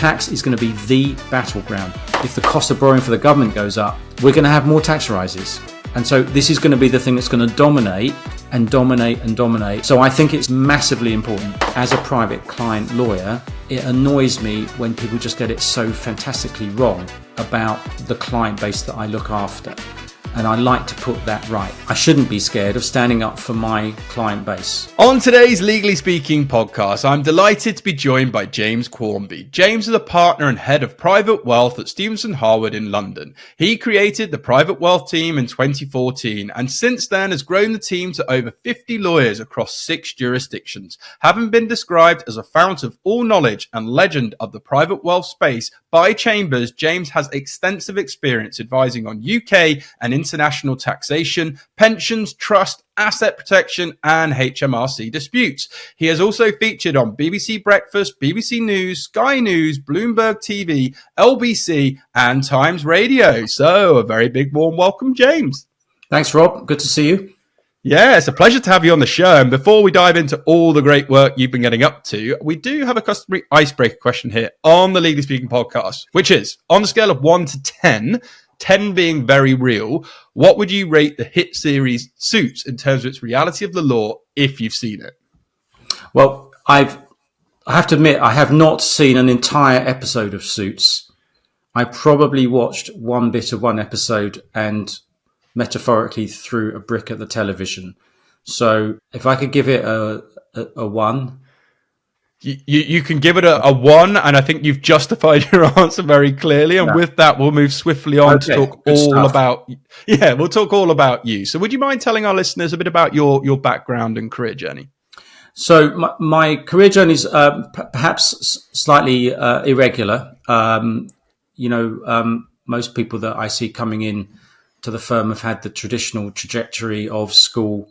tax is going to be the battleground. If the cost of borrowing for the government goes up, we're going to have more tax rises. And so this is going to be the thing that's going to dominate and dominate and dominate. So I think it's massively important. As a private client lawyer, it annoys me when people just get it so fantastically wrong about the client base that I look after. And I like to put that right. I shouldn't be scared of standing up for my client base. On today's Legally Speaking podcast, I'm delighted to be joined by James Quarmby. James is a partner and head of private wealth at Stephenson Harwood in London. He created the private wealth team in 2014 and since then has grown the team to over 50 lawyers across 6 jurisdictions. Having been described as a fount of all knowledge and legend of the private wealth space by Chambers, James has extensive experience advising on UK and international taxation, pensions, trust, asset protection, and HMRC disputes. He has also featured on BBC Breakfast, BBC News, Sky News, Bloomberg TV, LBC, and Times Radio. So a very big warm welcome, James. Thanks, Rob. Good to see you. Yeah, it's a pleasure to have you on the show. And before we dive into all the great work you've been getting up to, we do have a customary icebreaker question here on the Legally Speaking podcast, which is, on a scale of 1 to 10, 10 being very real, what would you rate the hit series Suits in terms of its reality of the law if you've seen it? Well, I have to admit, I have not seen an entire episode of Suits. I probably watched one bit of one episode and metaphorically threw a brick at the television. So if I could give it a 1. You can give it a 1, and I think you've justified your answer very clearly. And with that, we'll move swiftly on to talk all about. Yeah, we'll talk all about you. So, would you mind telling our listeners a bit about your background and career journey? So, my career journey is perhaps slightly irregular. Most people that I see coming in to the firm have had the traditional trajectory of school,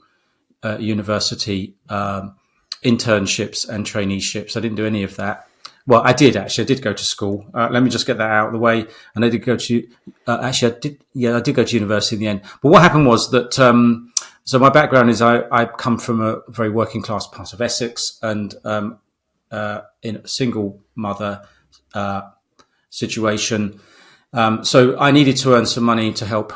university. Internships and traineeships. I didn't do any of that. Well, I did actually. I did go to school. Let me just get that out of the way. And I did go to. I did go to university in the end. But what happened was that. So my background is I come from a very working class part of Essex, and in a single mother situation. So I needed to earn some money to help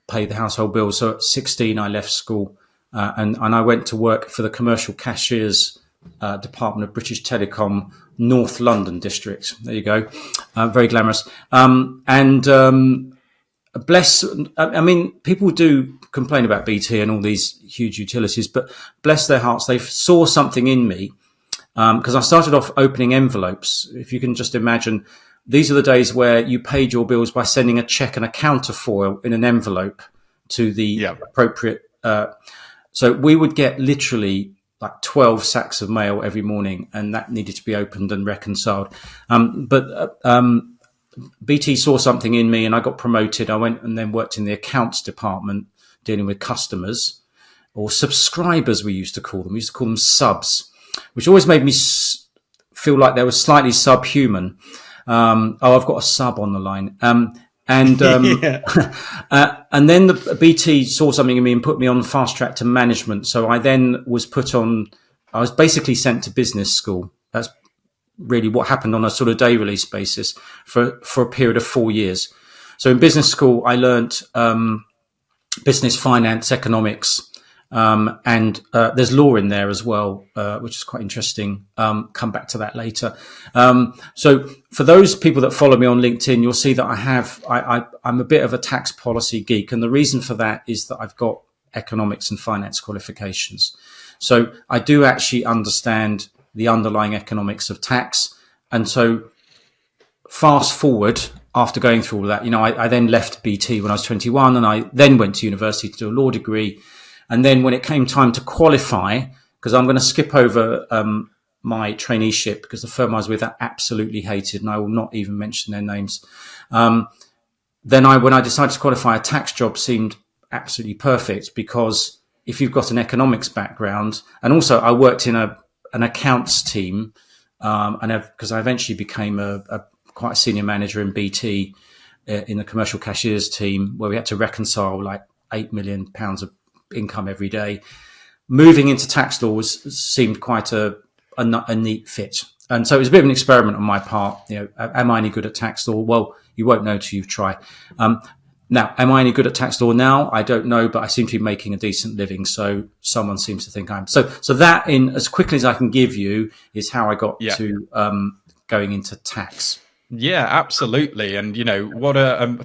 pay the household bills. So at 16, I left school. And I went to work for the Commercial Cashiers Department of British Telecom, North London district. There you go. Very glamorous. People do complain about BT and all these huge utilities, but bless their hearts, they saw something in me because I started off opening envelopes. If you can just imagine, these are the days where you paid your bills by sending a cheque and a counterfoil in an envelope to the appropriate... So we would get literally like 12 sacks of mail every morning, and that needed to be opened and reconciled. But BT saw something in me and I got promoted. I went and then worked in the accounts department dealing with customers, or subscribers we used to call them. We used to call them subs, which always made me feel like they were slightly subhuman. I've got a sub on the line. And then the BT saw something in me and put me on fast track to management. So I then was I was basically sent to business school. That's really what happened on a sort of day release basis for a period of 4 years. So in business school, I learnt business, finance, economics, and there's law in there as well, which is quite interesting. Come back to that later. So for those people that follow me on LinkedIn, you'll see that I'm a bit of a tax policy geek. And the reason for that is that I've got economics and finance qualifications. So I do actually understand the underlying economics of tax. And so fast forward, after going through all that, I then left BT when I was 21, and I then went to university to do a law degree. And then when it came time to qualify, because I'm going to skip over my traineeship because the firm I was with I absolutely hated, and I will not even mention their names. When I decided to qualify, a tax job seemed absolutely perfect, because if you've got an economics background, and also I worked in an accounts team, because I eventually became quite a senior manager in BT in the commercial cashiers team, where we had to reconcile like £8 million of income every day. Moving into tax law seemed quite a neat fit. And so it was a bit of an experiment on my part. Am I any good at tax law? Well, you won't know till you try. Now, am I any good at tax law now? I don't know, but I seem to be making a decent living. So someone seems to think I'm. So that, in as quickly as I can give you, is how I got to going into tax. Yeah, absolutely. And, what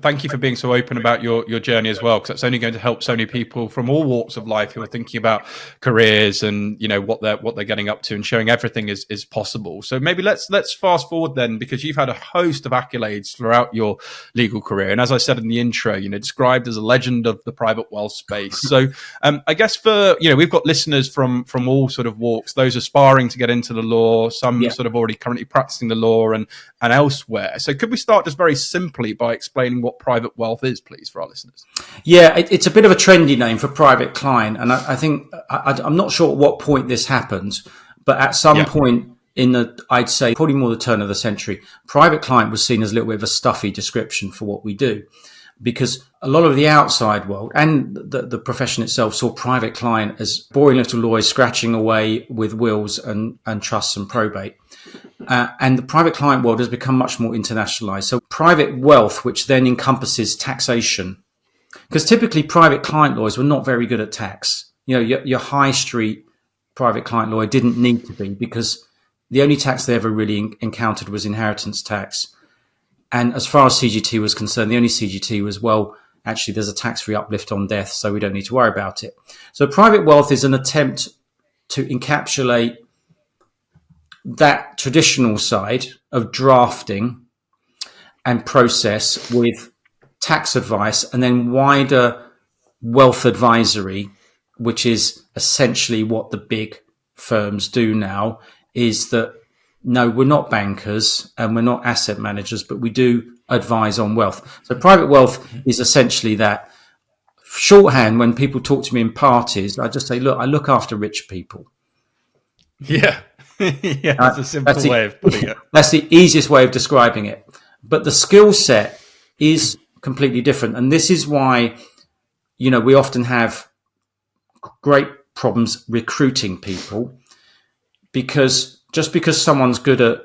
thank you for being so open about your journey as well, because that's only going to help so many people from all walks of life who are thinking about careers and, what they're getting up to, and showing everything is possible. So maybe let's fast forward then, because you've had a host of accolades throughout your legal career. And as I said in the intro, described as a legend of the private wealth space. So I guess we've got listeners from all sort of walks, those aspiring to get into the law, some sort of already currently practicing the law and elsewhere. So could we start just very simply by explaining what private wealth is, please, for our listeners? Yeah, it's a bit of a trendy name for private client. And I think, I'm not sure at what point this happens, but at some point I'd say probably more the turn of the century, private client was seen as a little bit of a stuffy description for what we do. Because a lot of the outside world and the profession itself saw private client as boring little lawyers scratching away with wills and trusts and probate. And the private client world has become much more internationalized. So private wealth, which then encompasses taxation, because typically private client lawyers were not very good at tax. Your high street private client lawyer didn't need to be, because the only tax they ever really encountered was inheritance tax. And as far as CGT was concerned, the only CGT was, well, actually, there's a tax-free uplift on death, so we don't need to worry about it. So private wealth is an attempt to encapsulate that traditional side of drafting and process with tax advice, and then wider wealth advisory, which is essentially what the big firms do now, is that, no, we're not bankers and we're not asset managers, but we do advise on wealth. So private wealth is essentially that. Shorthand, when people talk to me in parties, I just say, look, I look after rich people. Yeah. Yeah, that's a simple way of putting it. That's the easiest way of describing it. But the skill set is completely different. And this is why, we often have great problems recruiting people, because just because someone's good at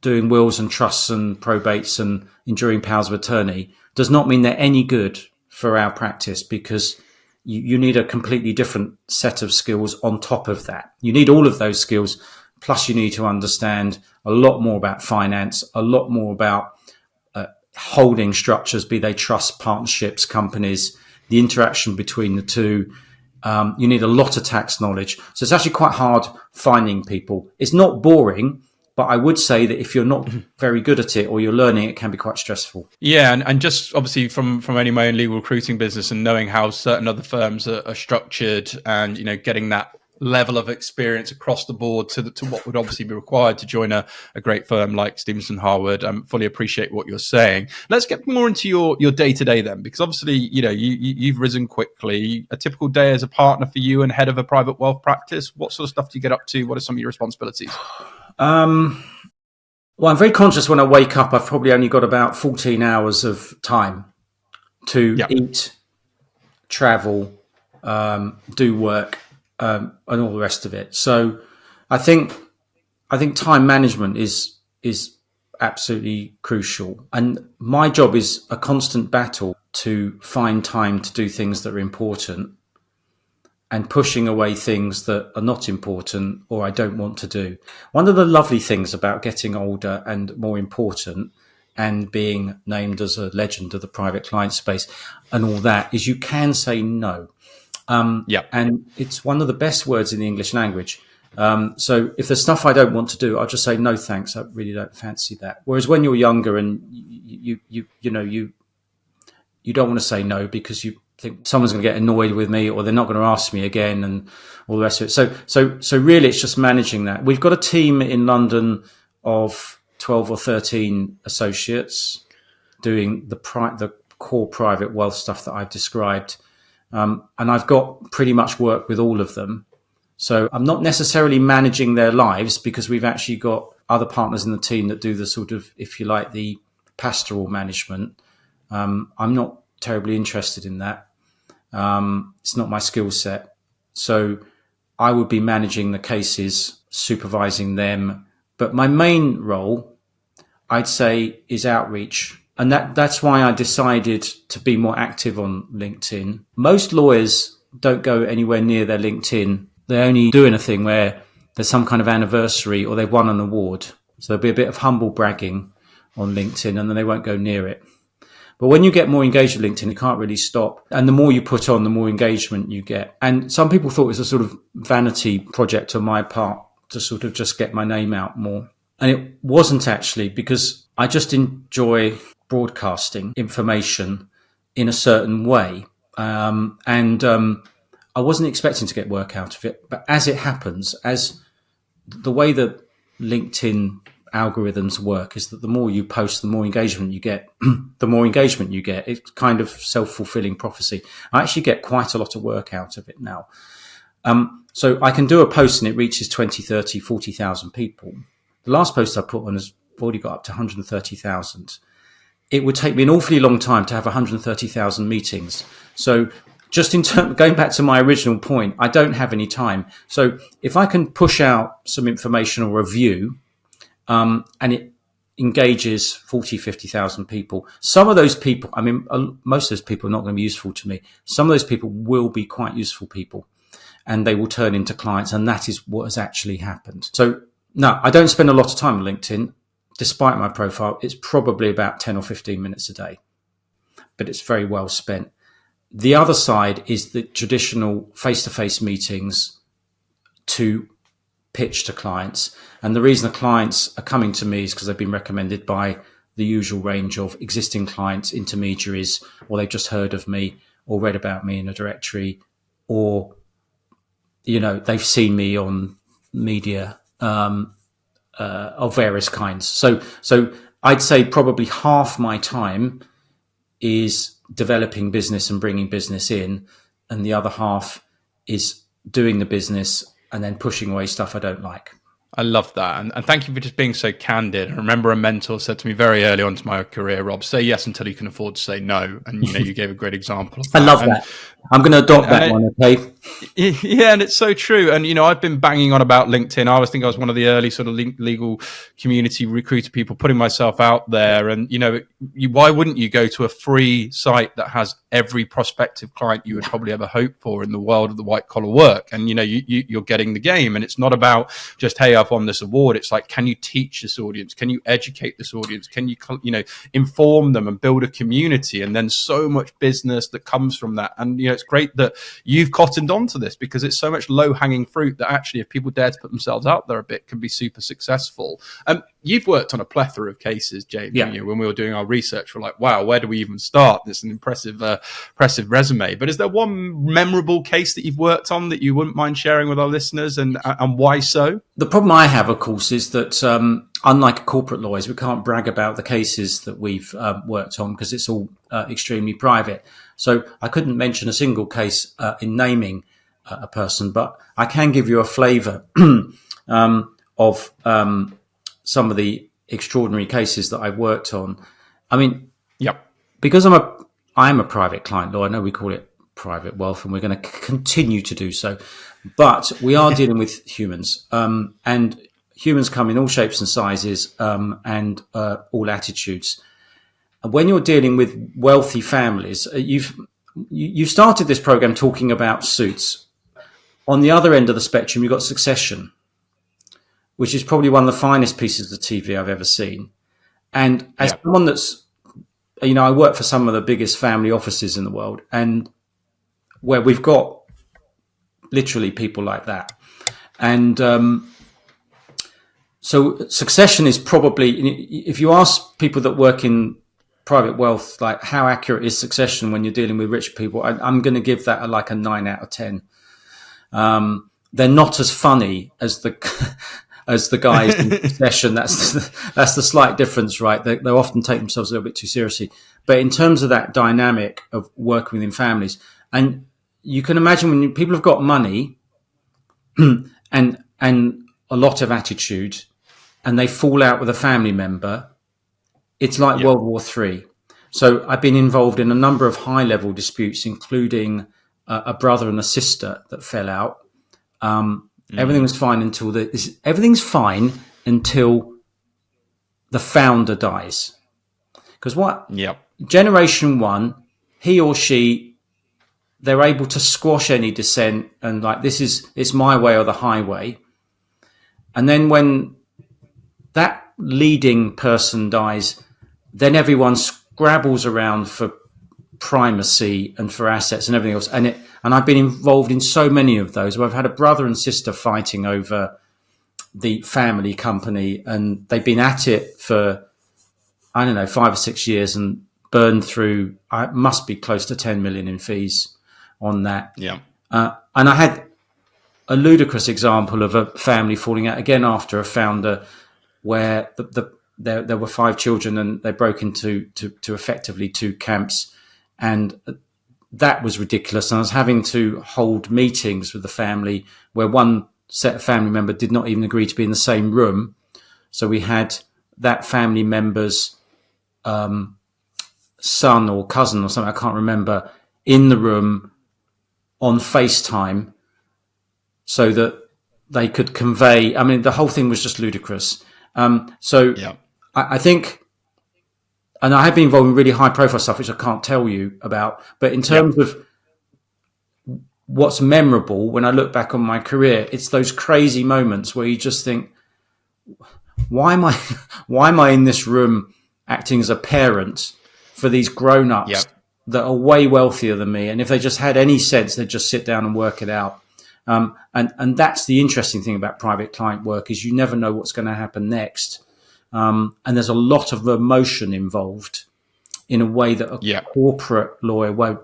doing wills and trusts and probates and enduring powers of attorney does not mean they're any good for our practice, because you need a completely different set of skills on top of that. You need all of those skills, plus you need to understand a lot more about finance, a lot more about holding structures, be they trust, partnerships, companies, the interaction between the two. You need a lot of tax knowledge. So it's actually quite hard finding people. It's not boring, but I would say that if you're not very good at it or you're learning, it can be quite stressful. Yeah, and just obviously from only my own legal recruiting business and knowing how certain other firms are structured, and getting that level of experience across the board to what would obviously be required to join a great firm like Stephenson Harwood. I fully appreciate what you're saying. Let's get more into your day-to-day then, because obviously you've risen quickly. A typical day as a partner for you and head of a private wealth practice, what sort of stuff do you get up to? What are some of your responsibilities? Well, I'm very conscious when I wake up, I've probably only got about 14 hours of time to eat, travel, do work, and all the rest of it. So I think time management is absolutely crucial. And my job is a constant battle to find time to do things that are important and pushing away things that are not important or I don't want to do. One of the lovely things about getting older and more important and being named as a legend of the private client space and all that is you can say no. And it's one of the best words in the English language. So if there's stuff I don't want to do, I'll just say, no, thanks. I really don't fancy that. Whereas when you're younger and you don't want to say no because you think someone's going to get annoyed with me or they're not going to ask me again and all the rest of it. So really it's just managing that. We've got a team in London of 12 or 13 associates doing the core private wealth stuff that I've described. And I've got pretty much work with all of them. So I'm not necessarily managing their lives because we've actually got other partners in the team that do the sort of, if you like, the pastoral management. I'm not terribly interested in that. It's not my skill set. So I would be managing the cases, supervising them, But my main role, I'd say, is outreach. And that's why I decided to be more active on LinkedIn. Most lawyers don't go anywhere near their LinkedIn. They only do anything where there's some kind of anniversary or they've won an award. So there'll be a bit of humble bragging on LinkedIn and then they won't go near it. But when you get more engaged with LinkedIn, you can't really stop. And the more you put on, the more engagement you get. And some people thought it was a sort of vanity project on my part to sort of just get my name out more. And it wasn't actually, because I just enjoy broadcasting information in a certain way. I wasn't expecting to get work out of it. But as it happens, as the way that LinkedIn algorithms work is that the more you post, the more engagement you get, the more engagement you get. It's kind of self-fulfilling prophecy. I actually get quite a lot of work out of it now. So I can do a post and it reaches 20, 30, 40,000 people. The last post I put on has already got up to 130,000. It would take me an awfully long time to have 130,000 meetings. So just going back to my original point, I don't have any time. So if I can push out some information or a review, and it engages 40, 50,000 people. Some of those people, I mean, most of those people are not going to be useful to me. Some of those people will be quite useful people and they will turn into clients. And that is what has actually happened. So no, I don't spend a lot of time on LinkedIn. Despite my profile, it's probably about 10 or 15 minutes a day, but it's very well spent. The other side is the traditional face-to-face meetings to pitch to clients. And the reason the clients are coming to me is because they've been recommended by the usual range of existing clients, intermediaries, or they've just heard of me or read about me in a directory, or, you know, they've seen me on media of various kinds. So I'd say probably half my time is developing business and bringing business in, and the other half is doing the business and then pushing away stuff I don't like. I love that. And thank you for just being so candid. I remember a mentor said to me very early on to my career, Rob, say yes until you can afford to say no. And, you know, you gave a great example of that. I love that. I'm going to adopt that one, okay? Yeah, and it's so true. And, you know, I've been banging on about LinkedIn. I think I was one of the early sort of legal community recruiter people putting myself out there. And, you know, why wouldn't you go to a free site that has every prospective client you would probably ever hope for in the world of the white collar work? And, you know, you're getting the game. And it's not about just, hey, I've won this award. It's like, can you teach this audience? Can you educate this audience? Can you, you know, inform them and build a community? And then so much business that comes from that. And, you know, it's great that you've cottoned onto this because it's so much low-hanging fruit that actually, if people dare to put themselves out there a bit, can be super successful. You've worked on a plethora of cases, James. Yeah. You know, when we were doing our research, we're like, wow, where do we even start? It's an impressive resume. But is there one memorable case that you've worked on that you wouldn't mind sharing with our listeners, and why so? The problem I have, of course, is that unlike corporate lawyers, we can't brag about the cases that we've worked on because it's all extremely private. So I couldn't mention a single case in naming a person, but I can give you a flavour of some of the extraordinary cases that I've worked on. I mean, yep, because I'm a private client lawyer. I know we call it private wealth, and we're going to continue to do so, but we are dealing with humans, and humans come in all shapes and sizes, and all attitudes. And when you're dealing with wealthy families, you started this program talking about suits. On the other end of the spectrum, you've got succession, which is probably one of the finest pieces of TV I've ever seen. And as someone that's, you know, I work for some of the biggest family offices in the world, and where we've got literally people like that. And so succession is probably, if you ask people that work in private wealth, like how accurate is succession when you're dealing with rich people, I'm going to give that like a 9 out of 10. They're not as funny as the guys in succession. That's the slight difference, right? They often take themselves a little bit too seriously. But in terms of that dynamic of working within families, and you can imagine when people have got money and a lot of attitude, and they fall out with a family member, it's like World War III. So I've been involved in a number of high-level disputes, including a brother and a sister that fell out. Everything was fine until everything's fine until the founder dies. Because what Yep. generation one, he or she, they're able to squash any dissent and like, it's my way or the highway. And then when that leading person dies, then everyone scrabbles around for primacy and for assets and everything else. And I've been involved in so many of those where I've had a brother and sister fighting over the family company, and they've been at it for, I don't know, 5 or 6 years and burned through, must be close to 10 million in fees on that. Yeah. And I had a ludicrous example of a family falling out again after a founder where there were 5 children and they broke into to effectively 2 camps. And that was ridiculous. And I was having to hold meetings with the family where one set of family member did not even agree to be in the same room. So we had that family member's son or cousin or something, I can't remember, in the room on FaceTime so that they could convey. I mean, the whole thing was just ludicrous. I think, and I have been involved in really high profile stuff, which I can't tell you about, but in terms of what's memorable, when I look back on my career, it's those crazy moments where you just think, why am I in this room acting as a parent for these grown-ups that are way wealthier than me? And if they just had any sense, they'd just sit down and work it out. And that's the interesting thing about private client work, is you never know what's going to happen next. And there's a lot of emotion involved in a way that a corporate lawyer won't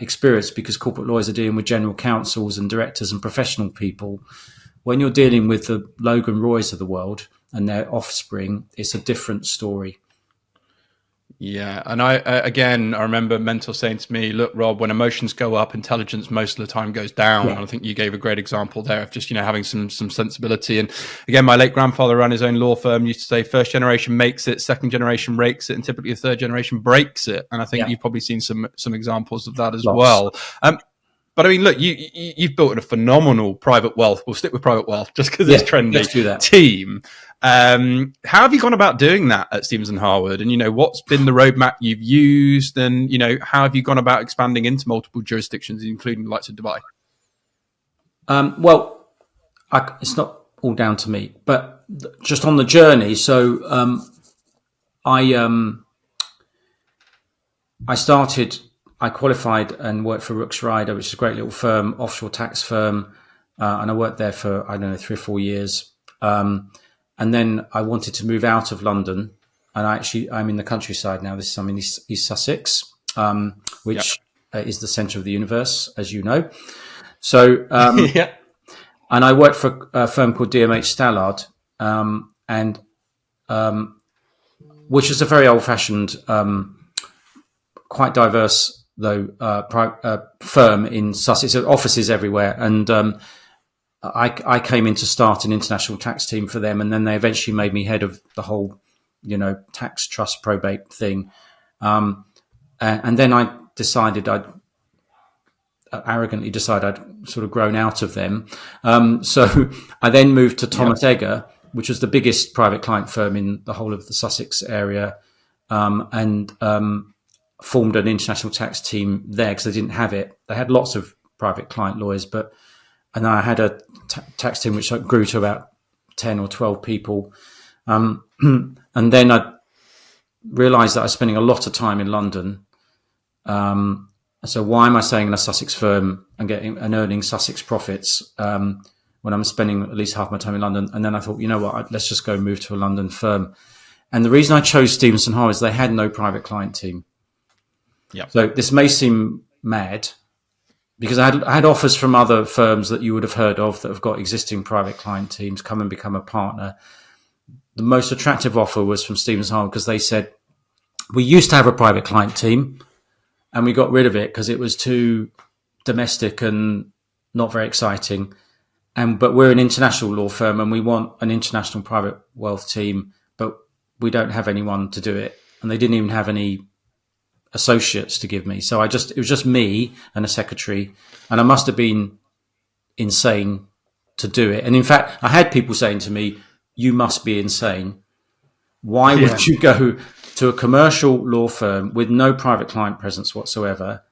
experience, because corporate lawyers are dealing with general counsels and directors and professional people. When you're dealing with the Logan Roys of the world and their offspring, it's a different story. Yeah. And I remember mentors saying to me, look, Rob, when emotions go up, intelligence most of the time goes down. And I think you gave a great example there of just, having some sensibility. And again, my late grandfather ran his own law firm, used to say first generation makes it, second generation rakes it, and typically the third generation breaks it. And I think you've probably seen some examples of that as well. But I mean, look, you've built a phenomenal private wealth. We'll stick with private wealth just because it's trendy. Let's do that. Team. How have you gone about doing that at Stephenson Harwood? And, what's been the roadmap you've used? And, how have you gone about expanding into multiple jurisdictions, including the likes of Dubai? It's not all down to me, but just on the journey. So I qualified and worked for Rooks Ryder, which is a great little firm, offshore tax firm. And I worked there for, 3 or 4 years. And then I wanted to move out of London. And I'm in the countryside now. I'm in East Sussex, which is the centre of the universe, as you know. So, and I worked for a firm called DMH Stallard, which is a very old-fashioned, quite diverse, though, firm in Sussex. Offices everywhere. And I came in to start an international tax team for them, and then they eventually made me head of the whole, tax trust probate thing. And then I arrogantly decided I'd sort of grown out of them. So I then moved to Thomas Egger, which was the biggest private client firm in the whole of the Sussex area, and formed an international tax team there because they didn't have it. They had lots of private client lawyers, and I had a tax team which grew to about 10 or 12 people. And then I realised that I was spending a lot of time in London. So why am I staying in a Sussex firm and earning Sussex profits when I'm spending at least half my time in London? And then I thought, let's just go move to a London firm. And the reason I chose Stephenson Harwood is they had no private client team. Yeah. So this may seem mad, because I had offers from other firms that you would have heard of that have got existing private client teams, come and become a partner. The most attractive offer was from Stephenson Harwood, because they said, we used to have a private client team and we got rid of it because it was too domestic and not very exciting. But we're an international law firm and we want an international private wealth team, but we don't have anyone to do it. And they didn't even have any associates to give me. So it was just me and a secretary, and I must have been insane to do it. And in fact, I had people saying to me, you must be insane. Why would you go to a commercial law firm with no private client presence whatsoever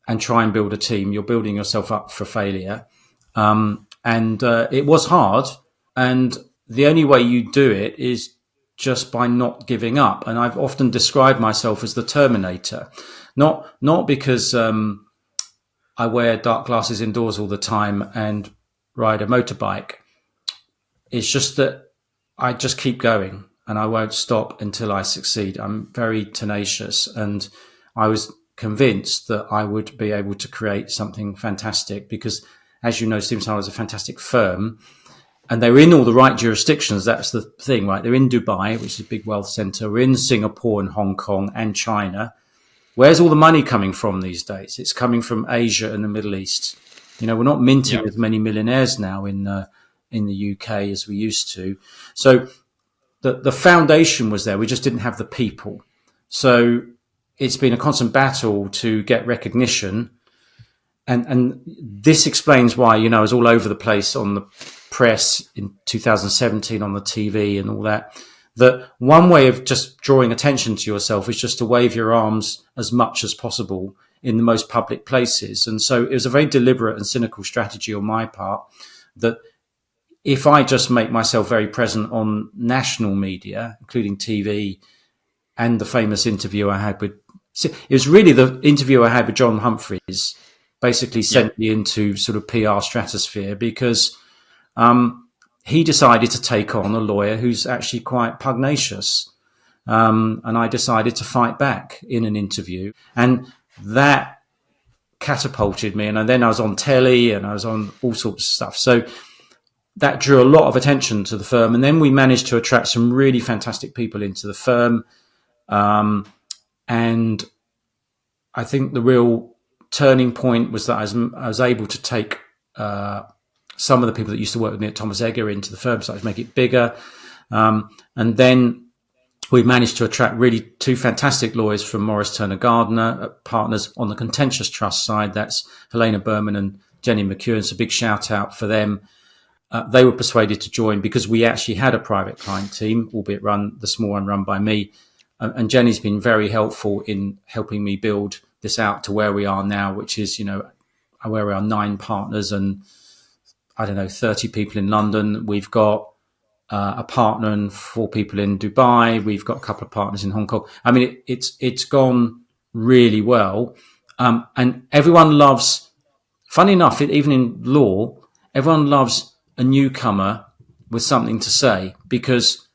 and try and build a team? You're building yourself up for failure. And it was hard. And the only way you do it is just by not giving up. And I've often described myself as the Terminator, not because I wear dark glasses indoors all the time and ride a motorbike. It's just that I just keep going and I won't stop until I succeed. I'm very tenacious, and I was convinced that I would be able to create something fantastic because, as you know, Stephenson Harwood is a fantastic firm, and they're in all the right jurisdictions. That's the thing, right? They're in Dubai, which is a big wealth center. We're in Singapore and Hong Kong and China. Where's all the money coming from these days? It's coming from Asia and the Middle East. You know, we're not minting as many millionaires now in the UK as we used to. So the foundation was there. We just didn't have the people. So it's been a constant battle to get recognition. And this explains why, you know, I was all over the place on the press in 2017 on the TV and all that. That one way of just drawing attention to yourself is just to wave your arms as much as possible in the most public places. And so it was a very deliberate and cynical strategy on my part that if I just make myself very present on national media, including TV, and the famous interview I had with, it was really the interview I had with John Humphreys basically sent me into sort of PR stratosphere because he decided to take on a lawyer who's actually quite pugnacious. And I decided to fight back in an interview. And that catapulted me. And then I was on telly and I was on all sorts of stuff. So that drew a lot of attention to the firm. And then we managed to attract some really fantastic people into the firm. And I think the real turning point was that I was able to take some of the people that used to work with me at Thomas Egger into the firm, started to make it bigger. And then we managed to attract really two fantastic lawyers from Morris Turner Gardner, partners on the contentious trust side. That's Helena Berman and Jenny McEwen. So a big shout out for them. They were persuaded to join because we actually had a private client team, albeit the small one run by me. And Jenny's been very helpful in helping me build this out to where we are now, which is, you know, where we are 9 partners and 30 people in London. We've got a partner and 4 people in Dubai. We've got a couple of partners in Hong Kong. I mean, it's gone really well. And everyone loves, funny enough, even in law, everyone loves a newcomer with something to say because,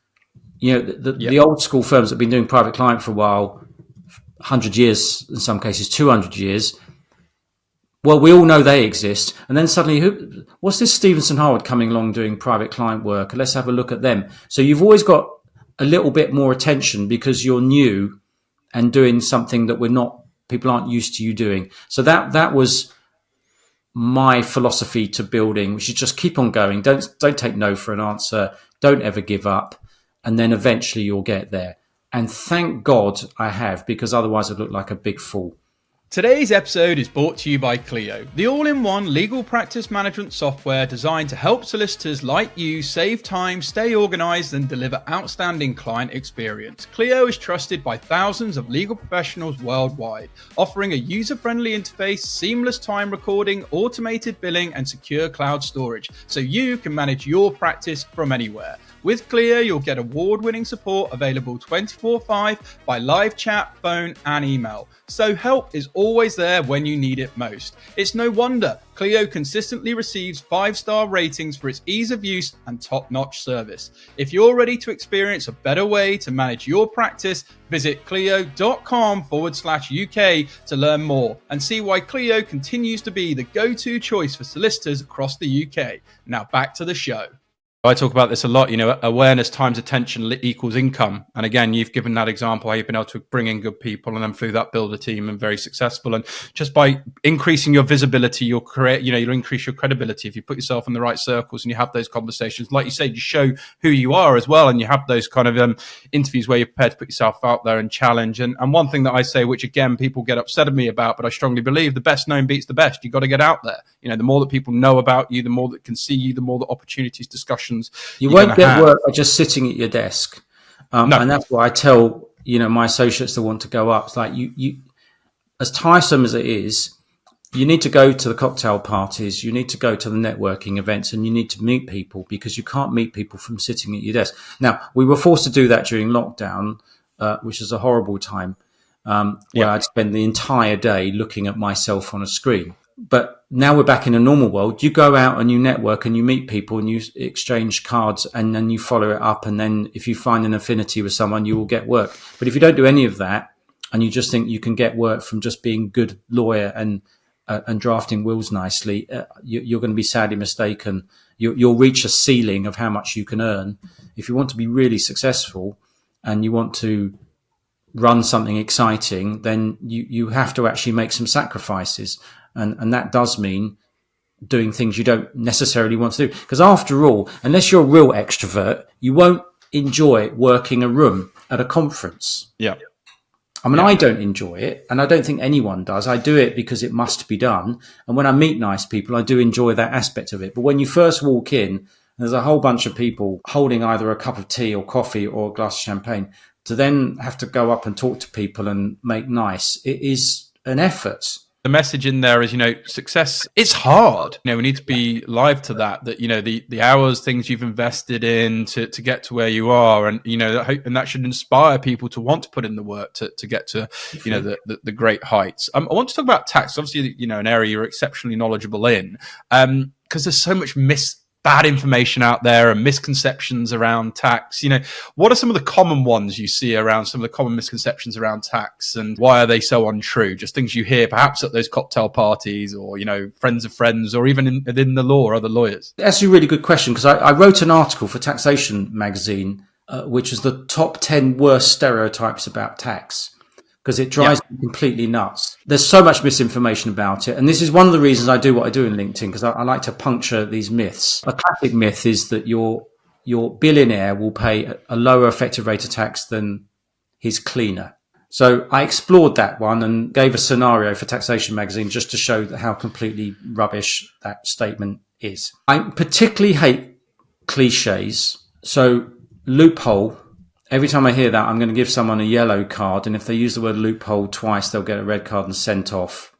you know, the old school firms that have been doing private client for a while, 100 years, in some cases 200 years, well, we all know they exist. And then suddenly, what's this Stephenson Harwood coming along doing private client work? Let's have a look at them. So you've always got a little bit more attention because you're new and doing something that people aren't used to you doing. So that was my philosophy to building, which is just keep on going. Don't take no for an answer. Don't ever give up. And then eventually you'll get there. And thank God I have, because otherwise I'd look like a big fool. Today's episode is brought to you by Clio, the all-in-one legal practice management software designed to help solicitors like you save time, stay organised and deliver outstanding client experience. Clio is trusted by thousands of legal professionals worldwide, offering a user-friendly interface, seamless time recording, automated billing and secure cloud storage, so you can manage your practice from anywhere. With Clio, you'll get award-winning support available 24/5 by live chat, phone and email. So help is always there when you need it most. It's no wonder Clio consistently receives 5-star ratings for its ease of use and top-notch service. If you're ready to experience a better way to manage your practice, visit clio.com/UK to learn more and see why Clio continues to be the go-to choice for solicitors across the UK. Now back to the show. I talk about this a lot, you know, awareness times attention equals income. And again, you've given that example how you've been able to bring in good people and then through that build a team and very successful. And just by increasing your visibility, you'll increase your credibility. If you put yourself in the right circles and you have those conversations, like you say, you show who you are as well. And you have those kind of interviews where you're prepared to put yourself out there and challenge. And one thing that I say, which again, people get upset at me about, but I strongly believe the best known beats the best. You've got to get out there. You know, the more that people know about you, the more that can see you, the more the opportunities, discussions misconceptions You you're going to won't get have. work by just sitting at your desk. No. And that's what I tell, my associates that want to go up. It's like as tiresome as it is, you need to go to the cocktail parties, you need to go to the networking events, and you need to meet people, because you can't meet people from sitting at your desk. Now, we were forced to do that during lockdown, which was a horrible time, where Yeah. I'd spend the entire day looking at myself on a screen. But now we're back in a normal world. You go out and you network and you meet people and you exchange cards, and then you follow it up. And then if you find an affinity with someone, you will get work. But if you don't do any of that, and you just think you can get work from just being a good lawyer and drafting wills nicely, you're going to be sadly mistaken. You'll reach a ceiling of how much you can earn. If you want to be really successful and you want to run something exciting, then you have to actually make some sacrifices. And that does mean doing things you don't necessarily want to do. Because after all, unless you're a real extrovert, you won't enjoy working a room at a conference. Yeah. I mean, I don't enjoy it, and I don't think anyone does. I do it because it must be done. And when I meet nice people, I do enjoy that aspect of it. But when you first walk in, there's a whole bunch of people holding either a cup of tea or coffee or a glass of champagne, to then have to go up and talk to people and make nice. It is an effort. The message in there is, success, it's hard. We need to be live to that, the hours, things you've invested in to get to where you are. And, and that should inspire people to want to put in the work to get to, the great heights. I want to talk about tax, obviously, an area you're exceptionally knowledgeable in, because there's so much bad information out there and misconceptions around tax. What are some of the common ones you see around, some of the common misconceptions around tax, and why are they so untrue? Just things you hear perhaps at those cocktail parties, or friends of friends, or even within the law or other lawyers. That's a really good question, because I wrote an article for Taxation magazine, which is the top 10 worst stereotypes about tax, because it drives me completely nuts. There's so much misinformation about it. And this is one of the reasons I do what I do in LinkedIn, because I like to puncture these myths. A classic myth is that your billionaire will pay a lower effective rate of tax than his cleaner. So I explored that one and gave a scenario for Taxation magazine just to show how completely rubbish that statement is. I particularly hate cliches. So loophole. Every time I hear that, I'm going to give someone a yellow card, and if they use the word loophole twice, they'll get a red card and sent off.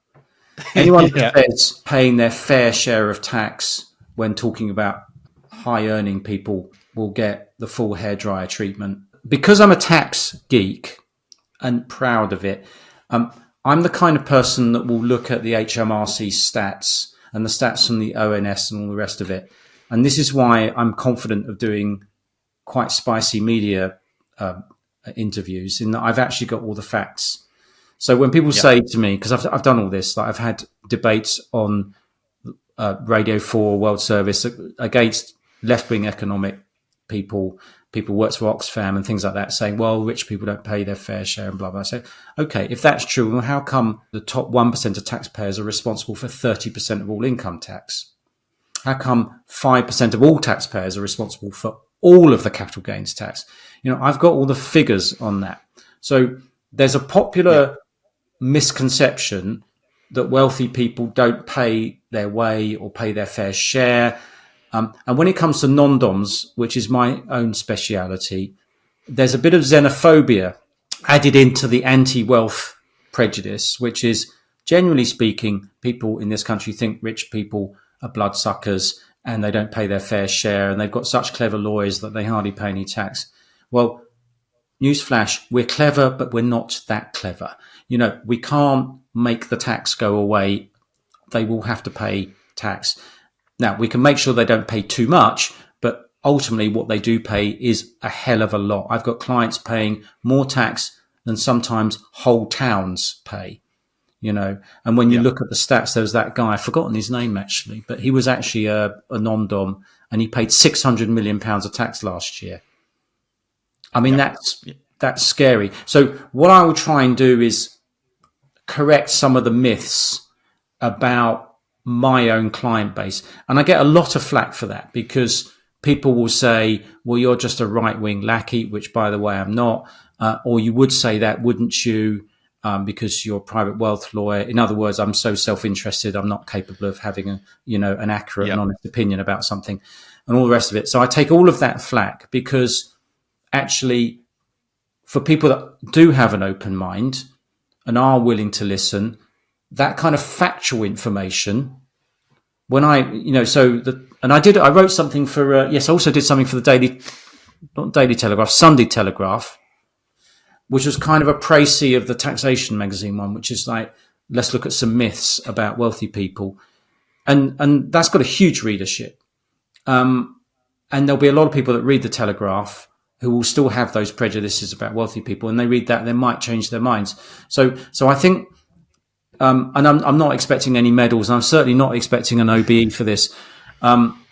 Anyone who says paying their fair share of tax when talking about high-earning people will get the full hairdryer treatment. Because I'm a tax geek and proud of it, I'm the kind of person that will look at the HMRC stats and the stats from the ONS and all the rest of it. And this is why I'm confident of doing quite spicy media interviews, in that I've actually got all the facts. So when people say to me, because I've done all this, like I've had debates on Radio 4 World Service against left-wing economic people works for Oxfam and things like that, saying, well, rich people don't pay their fair share and blah, blah. I say, okay, if that's true, well, how come the top 1% of taxpayers are responsible for 30% of all income tax? How come 5% of all taxpayers are responsible for all of the capital gains tax? I've got all the figures on that. So there's a popular misconception that wealthy people don't pay their way or pay their fair share. And when it comes to non-doms, which is my own speciality, there's a bit of xenophobia added into the anti-wealth prejudice, which is, generally speaking, people in this country think rich people are bloodsuckers and they don't pay their fair share, and they've got such clever lawyers that they hardly pay any tax. Well, newsflash, we're clever, but we're not that clever. We can't make the tax go away. They will have to pay tax. Now, we can make sure they don't pay too much, but ultimately what they do pay is a hell of a lot. I've got clients paying more tax than sometimes whole towns pay. And when you look at the stats, there was that guy, I've forgotten his name actually, but he was actually a non-dom, and he paid £600 million of tax last year. I mean, that's scary. So what I will try and do is correct some of the myths about my own client base. And I get a lot of flack for that, because people will say, well, you're just a right-wing lackey, which, by the way, I'm not. Or you would say that, wouldn't you? Because you're a private wealth lawyer. In other words, I'm so self-interested, I'm not capable of having an accurate and honest opinion about something. and all the rest of it. So I take all of that flack because actually for people that do have an open mind and are willing to listen, that kind of factual information, when I, I wrote something for, I also did something for the Sunday Telegraph, which was kind of a précis of the taxation magazine one, which is like, let's look at some myths about wealthy people. And that's got a huge readership. And there'll be a lot of people that read the Telegraph who will still have those prejudices about wealthy people, and they read that, they might change their minds. So I think, and I'm not expecting any medals, and I'm certainly not expecting an OBE for this,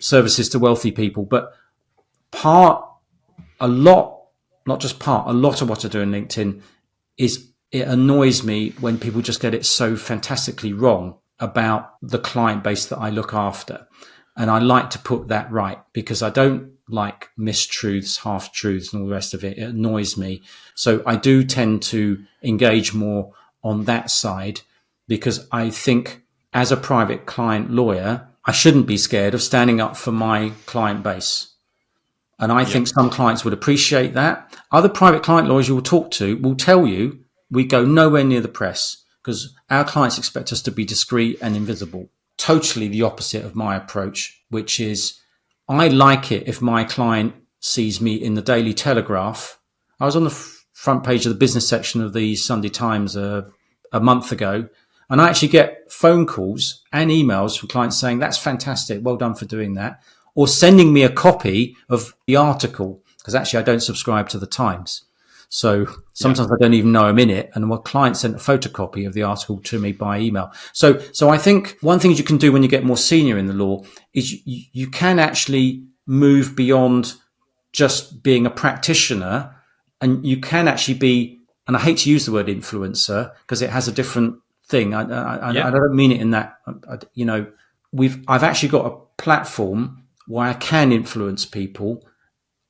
services to wealthy people, but a lot of what I do on LinkedIn is it annoys me when people just get it so fantastically wrong about the client base that I look after. And I like to put that right because I don't like mistruths, half-truths and all the rest of it. It annoys me. So I do tend to engage more on that side because I think as a private client lawyer, I shouldn't be scared of standing up for my client base. And I think some clients would appreciate that. Other private client lawyers you will talk to will tell you we go nowhere near the press because our clients expect us to be discreet and invisible. Totally the opposite of my approach, which is I like it if my client sees me in the Daily Telegraph. I was on the front page of the business section of the Sunday Times a month ago, and I actually get phone calls and emails from clients saying, that's fantastic, well done for doing that, or sending me a copy of the article, because actually I don't subscribe to the Times. So sometimes I don't even know I'm in it. And my client sent a photocopy of the article to me by email. So I think one thing you can do when you get more senior in the law is you can actually move beyond just being a practitioner, and you can actually be, and I hate to use the word influencer because it has a different thing. I don't mean it in that, I've actually got a platform where I can influence people,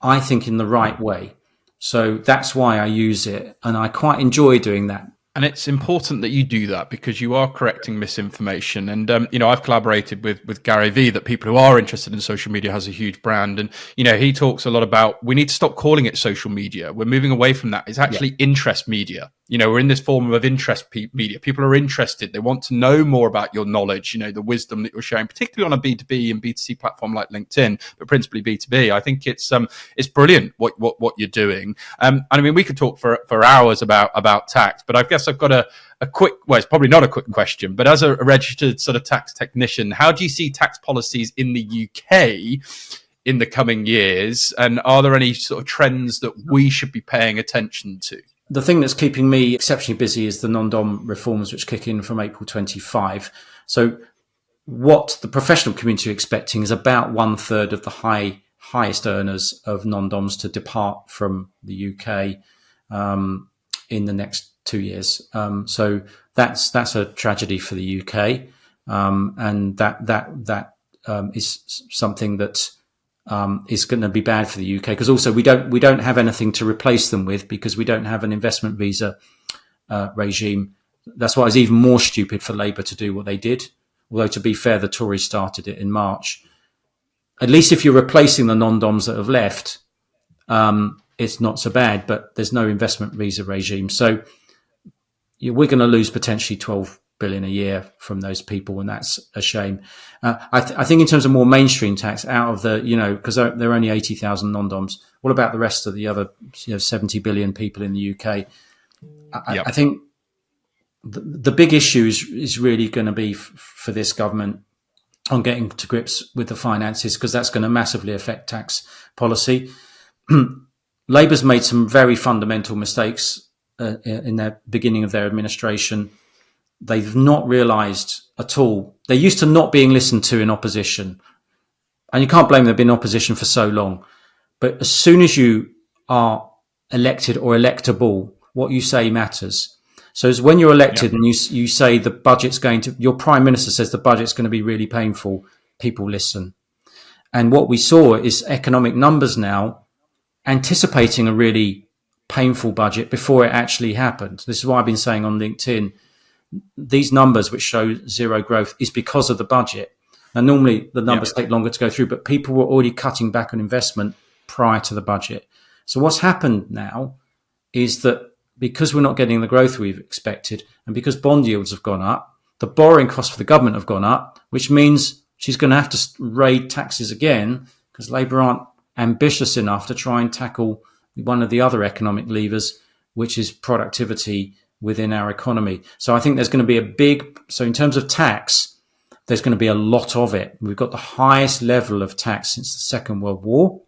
I think, in the right way. So that's why I use it, and I quite enjoy doing that. And it's important that you do that because you are correcting misinformation. And, I've collaborated with Gary Vee, that people who are interested in social media has a huge brand. And, he talks a lot about we need to stop calling it social media. We're moving away from that. It's actually interest media. We're in this form of interest media. People are interested. They want to know more about your knowledge, the wisdom that you're sharing, particularly on a B2B and B2C platform like LinkedIn, but principally B2B. I think it's brilliant what you're doing. We could talk for hours about tax, but I guess I've got a quick, well, it's probably not a quick question, but as a registered sort of tax technician, how do you see tax policies in the UK in the coming years? And are there any sort of trends that we should be paying attention to? The thing that's keeping me exceptionally busy is the non-dom reforms, which kick in from April 25. So what the professional community are expecting is about 1/3 of the highest earners of non-doms to depart from the UK in the next 2 years. So that's a tragedy for the UK, and that is something that is going to be bad for the UK, because also we don't have anything to replace them with because we don't have an investment visa regime. That's why it's even more stupid for Labour to do what they did. Although, to be fair, the Tories started it in March. At least if you're replacing the non-doms that have left, it's not so bad, but there's no investment visa regime. So we're going to lose potentially 12 billion a year from those people, and that's a shame. I think in terms of more mainstream tax, out of the, because there are only 80,000 non-doms, what about the rest of the other 70 billion people in the UK? I think the big issue is really going to be for this government on getting to grips with the finances, because that's going to massively affect tax policy. Labour's made some very fundamental mistakes in the beginning of their administration. They've not realised at all. They're used to not being listened to in opposition. And you can't blame them, they've been in opposition for so long. But as soon as you are elected or electable, what you say matters. So as when you're elected and you say the budget's going to, your prime minister says the budget's going to be really painful, people listen. And what we saw is economic numbers now anticipating a really painful budget before it actually happened. This is why I've been saying on LinkedIn, these numbers which show zero growth is because of the budget. And normally the numbers take longer to go through, but people were already cutting back on investment prior to the budget. So what's happened now is that because we're not getting the growth we've expected, and because bond yields have gone up, the borrowing costs for the government have gone up, which means she's going to have to raid taxes again because Labour aren't ambitious enough to try and tackle one of the other economic levers, which is productivity within our economy. So I think there's going to be so in terms of tax, there's going to be a lot of it. We've got the highest level of tax since the Second World War.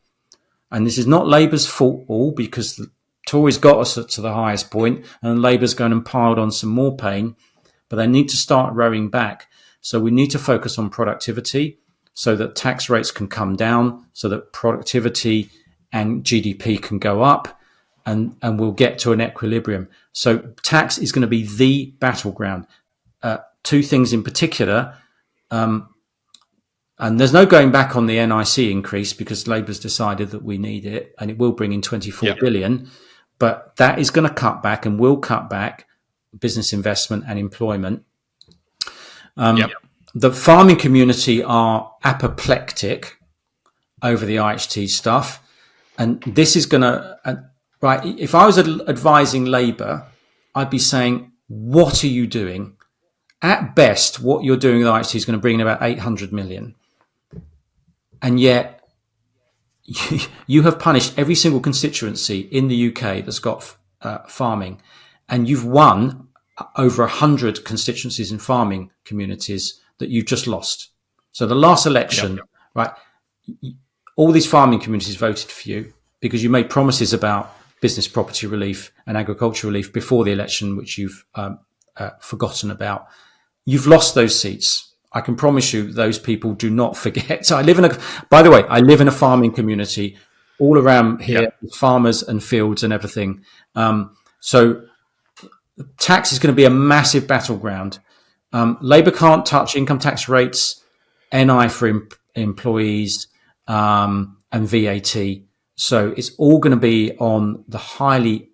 And this is not Labour's fault all, because the Tories got us to the highest point and Labour's going and piled on some more pain, but they need to start rowing back. So we need to focus on productivity so that tax rates can come down, so that productivity and GDP can go up, and we'll get to an equilibrium. So tax is going to be the battleground. Two things in particular, and there's no going back on the NIC increase because Labour's decided that we need it, and it will bring in 24 billion. But that is going to cut back and will cut back business investment and employment. The farming community are apoplectic over the IHT stuff. And this is going to, right, if I was advising Labour, I'd be saying, what are you doing? At best, what you're doing with IHT is going to bring in about 800 million. And yet, you have punished every single constituency in the UK that's got farming. And you've won over 100 constituencies in farming communities that you've just lost. So the last election, right, all these farming communities voted for you because you made promises about business property relief and agriculture relief before the election, which you've forgotten about. You've lost those seats. I can promise you those people do not forget. So by the way, I live in a farming community all around here, with farmers and fields and everything. So tax is going to be a massive battleground. Labour can't touch income tax rates, NI for employees, and VAT. So it's all going to be on the highly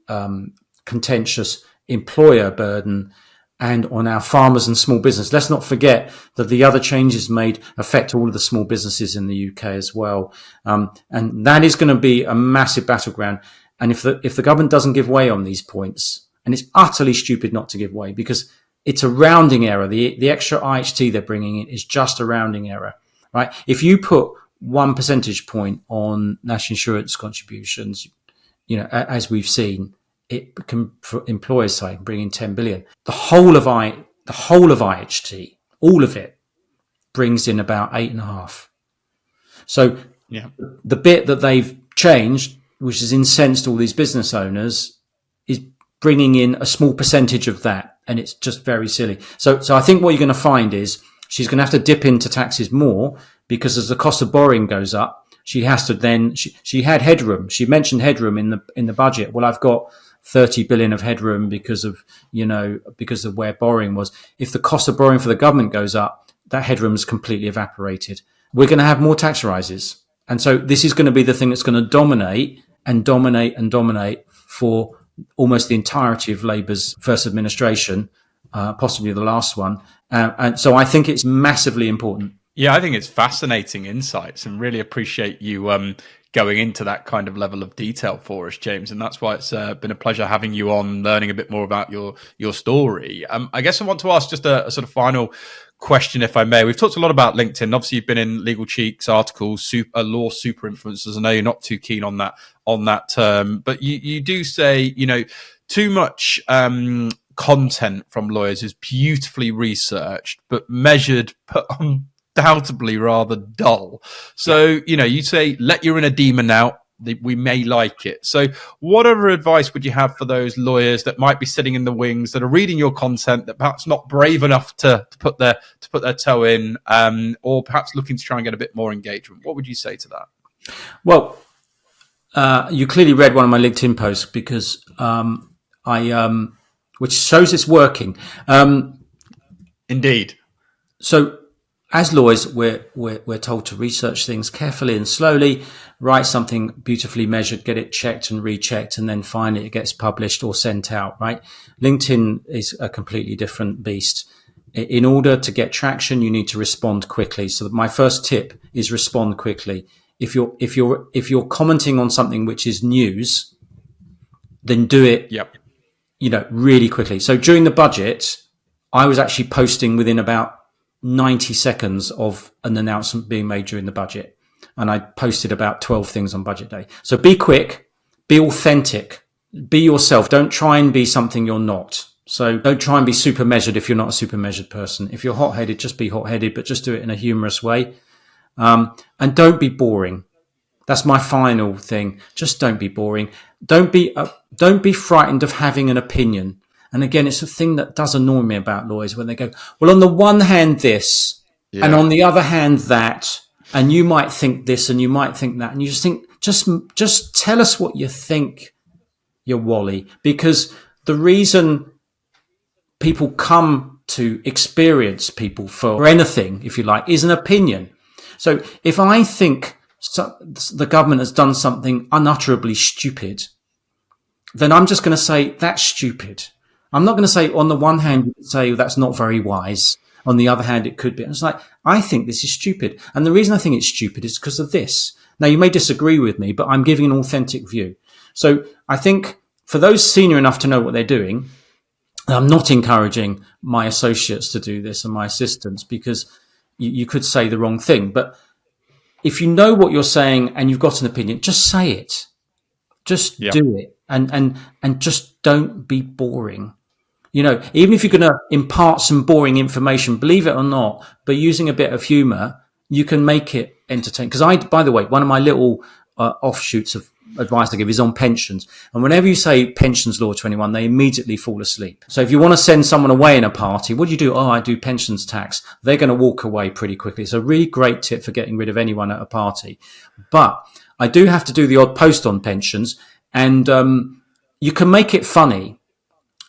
contentious employer burden and on our farmers and small business. Let's not forget that the other changes made affect all of the small businesses in the UK as well. And that is going to be a massive battleground. And if the government doesn't give way on these points, and it's utterly stupid not to give way because it's a rounding error. The extra IHT they're bringing in is just a rounding error, right? If you put 1 percentage point on national insurance contributions, as we've seen, it can, for employers' side, bring in 10 billion. The whole of IHT, all of it, brings in about 8.5. So the bit that they've changed, which has incensed all these business owners, is bringing in a small percentage of that, and it's just very silly. So I think what you're going to find is she's going to have to dip into taxes more because as the cost of borrowing goes up, she has to then. She had headroom. She mentioned headroom in the budget. Well, I've got 30 billion of headroom because of where borrowing was. If the cost of borrowing for the government goes up, that headroom is completely evaporated. We're going to have more tax rises. And so this is going to be the thing that's going to dominate for almost the entirety of Labour's first administration, possibly the last one. And so I think it's massively important. Yeah, I think it's fascinating insights and really appreciate you going into that kind of level of detail for us, James. And that's why it's been a pleasure having you on, learning a bit more about your story. I guess I want to ask just a sort of final question, if I may. We've talked a lot about LinkedIn. Obviously, you've been in Legal Cheeks articles, law super influencers. I know you're not too keen on that term, but you do say, too much content from lawyers is beautifully researched, but measured, but undoubtedly rather dull. So, you say, let your inner demon out. We may like it. So what other advice would you have for those lawyers that might be sitting in the wings, that are reading your content, that perhaps not brave enough to put their toe in, or perhaps looking to try and get a bit more engagement? What would you say to that? Well, you clearly read one of my LinkedIn posts because which shows it's working. Indeed. So as lawyers, we're told to research things carefully and slowly, write something beautifully measured, get it checked and rechecked, and then finally it gets published or sent out, right? LinkedIn is a completely different beast. In order to get traction, you need to respond quickly. So my first tip is respond quickly. If you're commenting on something which is news, then do it, Yep. really quickly. So during the budget, I was actually posting within about 90 seconds of an announcement being made during the budget. And I posted about 12 things on budget day. So be quick, be authentic, be yourself. Don't try and be something you're not. So don't try and be super measured if you're not a super measured person. If you're hot-headed, just be hot-headed, but just do it in a humorous way. And don't be boring. That's my final thing. Just don't be boring. Don't be frightened of having an opinion. And again, it's a thing that does annoy me about lawyers when they go, well, on the one hand, this, and on the other hand, that, and you might think this and you might think that. And you just think, just tell us what you think, you Wally, because the reason people come to experience people for anything, if you like, is an opinion. So if I think the government has done something unutterably stupid, then I'm just going to say that's stupid. I'm not going to say on the one hand, you say that's not very wise. On the other hand, it could be. And it's like, I think this is stupid. And the reason I think it's stupid is because of this. Now, you may disagree with me, but I'm giving an authentic view. So I think for those senior enough to know what they're doing, I'm not encouraging my associates to do this and my assistants, because you could say the wrong thing. But if you know what you're saying and you've got an opinion, just say it. Just do it. And just don't be boring. Even if you're going to impart some boring information, believe it or not, but using a bit of humor, you can make it entertaining. Because by the way, one of my little offshoots of advice I give is on pensions. And whenever you say pensions law 21, they immediately fall asleep. So if you want to send someone away in a party, what do you do? Oh, I do pensions tax. They're going to walk away pretty quickly. It's a really great tip for getting rid of anyone at a party. But I do have to do the odd post on pensions, and you can make it funny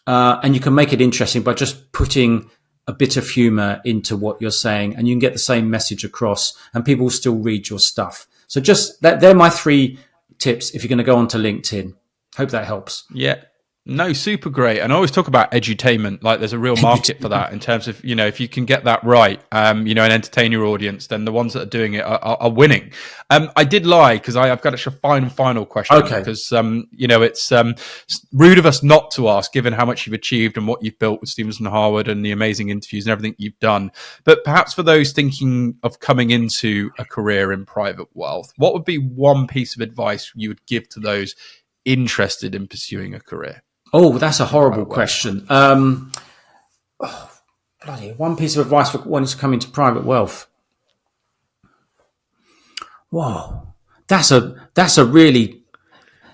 and you can make it interesting by just putting a bit of humor into what you're saying, and you can get the same message across and people will still read your stuff. So just they're my 3 tips if you're going to go onto LinkedIn. Hope that helps. Yeah. No, super great. And I always talk about edutainment. Like there's a real market for that in terms of, if you can get that right, and entertain your audience, then the ones that are doing it are winning. I did lie because I've got a final question. Okay. Because, it's rude of us not to ask, given how much you've achieved and what you've built with Stephenson Harwood and the amazing interviews and everything you've done. But perhaps for those thinking of coming into a career in private wealth, what would be one piece of advice you would give to those interested in pursuing a career? Oh, that's a horrible question. One piece of advice for wanting to come into private wealth. Whoa, that's a really.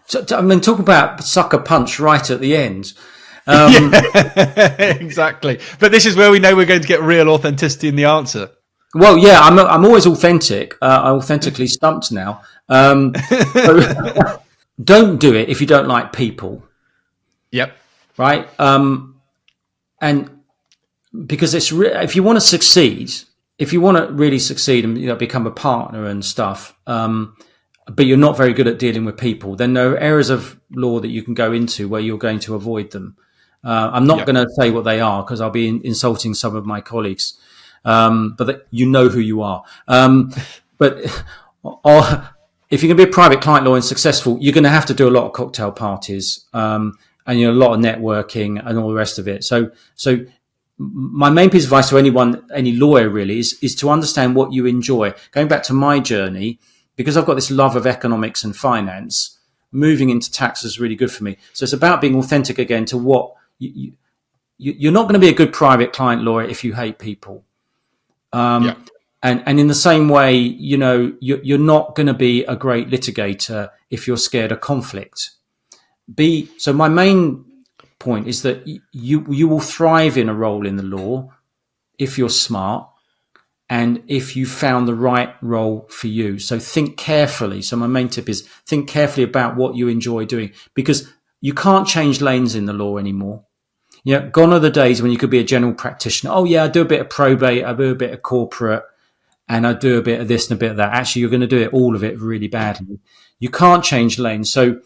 Talk about sucker punch right at the end. Exactly. But this is where we know we're going to get real authenticity in the answer. Well, yeah, I'm always authentic. I'm authentically stumped now. So don't do it if you don't like people. Yep. Right. And because if you want to succeed, if you want to really succeed and become a partner and stuff, but you're not very good at dealing with people, then there are areas of law that you can go into where you're going to avoid them. I'm not going to say what they are because I'll be insulting some of my colleagues, but you know who you are. But if you're going to be a private client lawyer and successful, you're going to have to do a lot of cocktail parties. And a lot of networking and all the rest of it. So my main piece of advice to any lawyer really is to understand what you enjoy. Going back to my journey, because I've got this love of economics and finance, moving into tax is really good for me. So it's about being authentic again to what you're not going to be a good private client lawyer if you hate people. And in the same way, you're not going to be a great litigator if you're scared of conflict. So my main point is that you will thrive in a role in the law if you're smart and if you found the right role for you. So think carefully. So my main tip is think carefully about what you enjoy doing, because you can't change lanes in the law anymore. Gone are the days when you could be a general practitioner. Oh yeah, I do a bit of probate, I do a bit of corporate, and I do a bit of this and a bit of that. Actually, you're going to do all of it really badly. You can't change lanes. So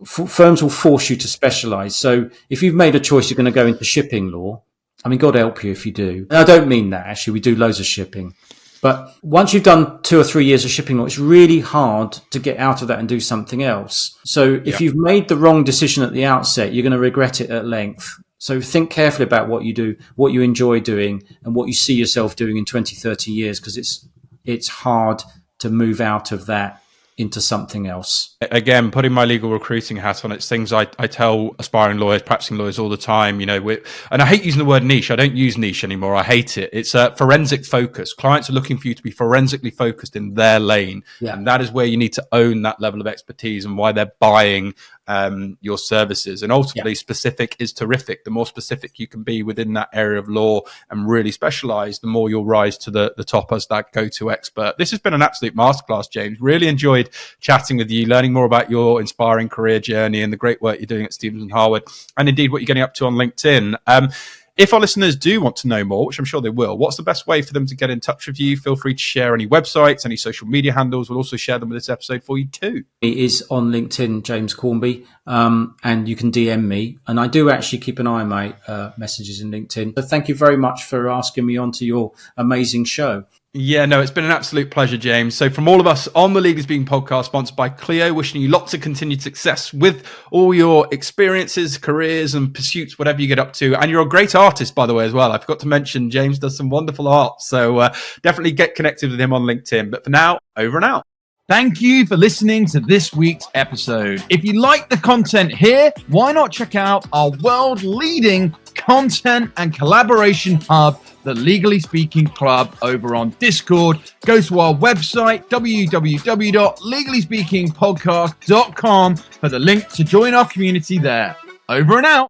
firms will force you to specialize. So if you've made a choice, you're going to go into shipping law, I mean, God help you if you do. And I don't mean that, actually. We do loads of shipping. But once you've done 2 or 3 years of shipping law, it's really hard to get out of that and do something else. So if you've made the wrong decision at the outset, you're going to regret it at length. So think carefully about what you do, what you enjoy doing, and what you see yourself doing in 20, 30 years, because it's hard to move out of that into something else. Again, putting my legal recruiting hat on, it's things I tell aspiring lawyers, practicing lawyers all the time, and I hate using the word niche. I don't use niche anymore. I hate it. It's a forensic focus. Clients are looking for you to be forensically focused in their lane. Yeah. And that is where you need to own that level of expertise and why they're buying your services. And ultimately, specific is terrific. The more specific you can be within that area of law and really specialize, the more you'll rise to the top as that go-to expert. This has been an absolute masterclass, James. Really enjoyed chatting with you, learning more about your inspiring career journey and the great work you're doing at Stephenson Harwood, and indeed what you're getting up to on LinkedIn. If our listeners do want to know more, which I'm sure they will, what's the best way for them to get in touch with you? Feel free to share any websites, any social media handles. We'll also share them with this episode for you too. It is on LinkedIn, James Quarmby, and you can DM me. And I do actually keep an eye on my messages in LinkedIn. So thank you very much for asking me onto your amazing show. Yeah, no, it's been an absolute pleasure, James. So from all of us on the Legally Speaking podcast, sponsored by Clio, wishing you lots of continued success with all your experiences, careers and pursuits, whatever you get up to. And you're a great artist, by the way, as well. I forgot to mention James does some wonderful art. So definitely get connected with him on LinkedIn. But for now, over and out. Thank you for listening to this week's episode. If you like the content here, why not check out our world-leading content and collaboration hub, the Legally Speaking Club, over on Discord. Go to our website, www.legallyspeakingpodcast.com, for the link to join our community there. Over and out.